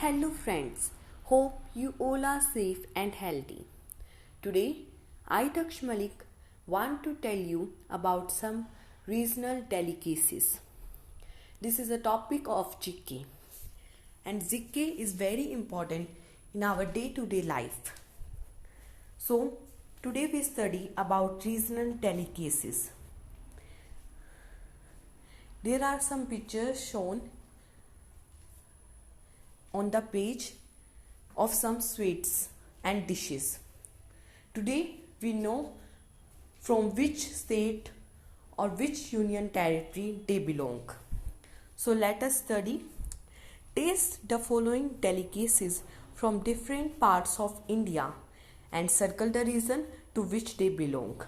Hello friends, hope you all are safe and healthy. Today, I Daksh Malik want to tell you about some regional delicacies. This is a topic of GK and GK is very important in our day-to-day life. So, today we study about regional delicacies. There are some pictures shown on the page of some sweets and dishes. Today we know from which state or which union territory they belong. So let us study. Taste the following delicacies from different parts of India and circle the region to which they belong.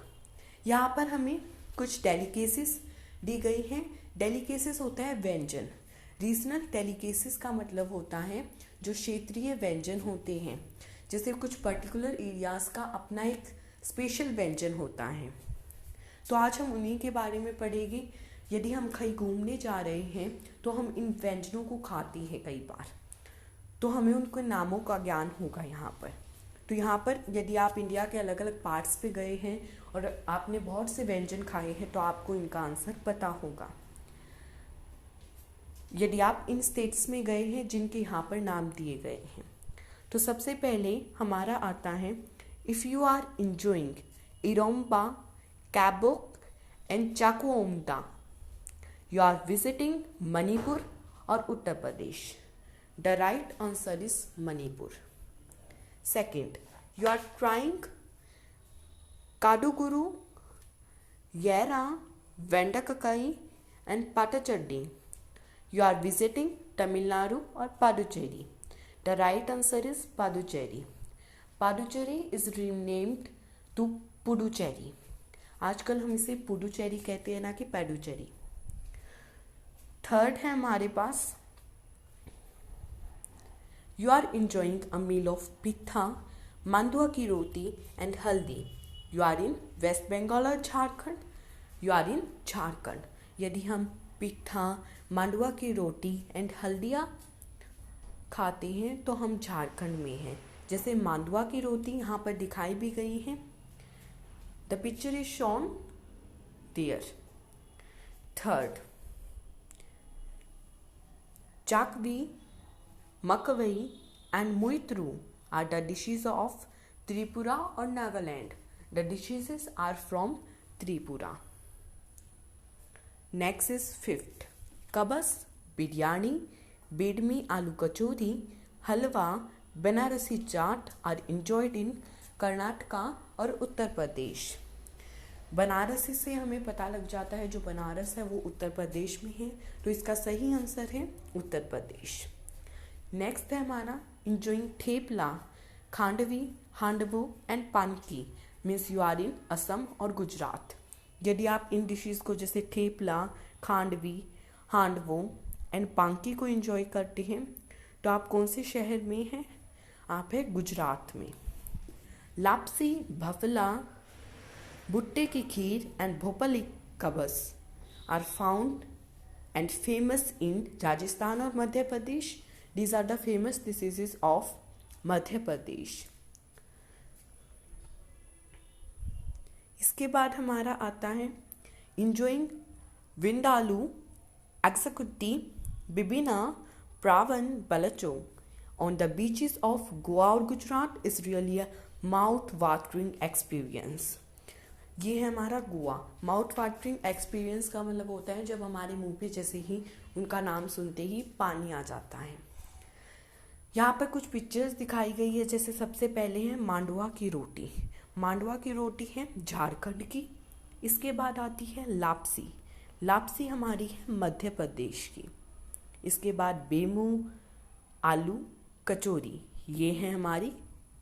यहाँ पर हमें कुछ delicacies दी गई हैं. Delicacies होता है व्यंजन. Regional delicacies का मतलब होता है जो क्षेत्रीय व्यंजन होते हैं. जैसे कुछ पर्टिकुलर एरियाज़ का अपना एक स्पेशल व्यंजन होता है. तो आज हम उन्हीं के बारे में पढ़ेंगे. यदि हम कहीं घूमने जा रहे हैं तो हम इन व्यंजनों को खाते हैं कई बार, तो हमें उनके नामों का ज्ञान होगा यहाँ पर. तो यहाँ पर यदि आप इंडिया के अलग अलग पार्ट्स पे गए हैं और आपने बहुत से व्यंजन खाए हैं तो आपको इनका आंसर पता होगा. यदि आप इन स्टेट्स में गए हैं जिनके यहाँ पर नाम दिए गए हैं, तो सबसे पहले हमारा आता है if you are enjoying eromba kaibok and chakuomda, you are visiting Manipur और Uttar Pradesh. The right answer is Manipur. Second, you are trying kaduguru yera vendakkai and pachadi, you are visiting Tamil Nadu or Puducherry. The right answer is Puducherry. Puducherry is renamed to Puducherry. आजकल हम इसे पुडुचेरी कहते हैं ना कि पैडुचेरी. Third है हमारे पास you are enjoying a meal of pitha, mandua की रोटी and haldi. You are in West Bengal और Jharkhand. You are in Jharkhand. यदि हम पिट्ठा, मांडुआ की रोटी एंड हल्दिया खाते हैं तो हम झारखंड में हैं. जैसे मांडुआ की रोटी यहाँ पर दिखाई भी गई है. The picture is shown there. Third, chakhwi, makwai and muitru are the dishes of Tripura और Nagaland. The dishes are from Tripura. Next is fifth, kebabs, biryani, bedmi aloo kachori, halwa, Banarasi chaat are enjoyed in Karnataka और उत्तर प्रदेश. बनारसी से हमें पता लग जाता है जो बनारस है वो उत्तर प्रदेश में है, तो इसका सही आंसर है उत्तर प्रदेश. नेक्स्ट है हमारा enjoying thepla, khandvi, handvo and panki. Means you are in Assam और गुजरात. यदि आप इन डिशेज़ को जैसे ठेपला, खांडवी, हांडवो एंड पांकी को एंजॉय करते हैं तो आप कौन से शहर में हैं? आप हैं गुजरात में. लापसी, भफला, भुट्टे की kheer and Bhopali kebabs are found and famous in Rajasthan और Madhya Pradesh. These are the famous dishes of Madhya Pradesh. इसके बाद हमारा आता है enjoying vindaloo, xacuti, bebinca, prawn, balchao on the beaches of Goa और Gujarat is really a mouth watering experience. ये है हमारा गोवा. माउथ वाटरिंग एक्सपीरियंस का मतलब होता है जब हमारे मुंह पे जैसे ही उनका नाम सुनते ही पानी आ जाता है. यहाँ पर कुछ पिक्चर्स दिखाई गई है. जैसे सबसे पहले है मांडुआ की रोटी. मांडुआ की रोटी है झारखंड की. इसके बाद आती है लापसी. लापसी हमारी है मध्य प्रदेश की. इसके बाद बेमू आलू कचौरी, ये है हमारी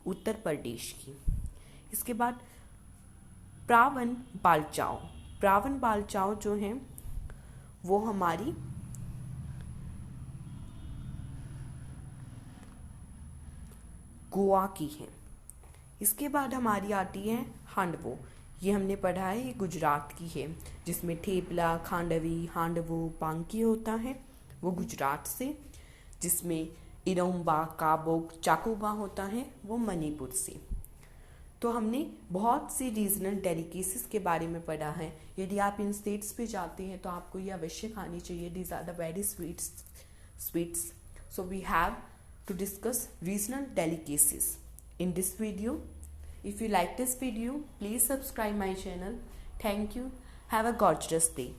उत्तर प्रदेश की. इसके बाद प्रावन बालचाव. प्रावन बालचाव जो है वो हमारी गोवा की है. इसके बाद हमारी आती है हांडवो. ये हमने पढ़ा है, ये गुजरात की है, जिसमें ठेपला, खांडवी, हांडवो, पांकी होता है वो गुजरात से. जिसमें इरोम्बा, काबोक, चाकोबा होता है वो मणिपुर से। तो हमने बहुत सी रीजनल डेलिकेसीज के बारे में पढ़ा है। यदि आप इन स्टेट्स पे जाते हैं तो आपको ये अवश्य खानी चाहिए। These are the very sweets. So we have to discuss regional delicacies in this video. If you like this video, please subscribe my channel. Thank you. Have a gorgeous day.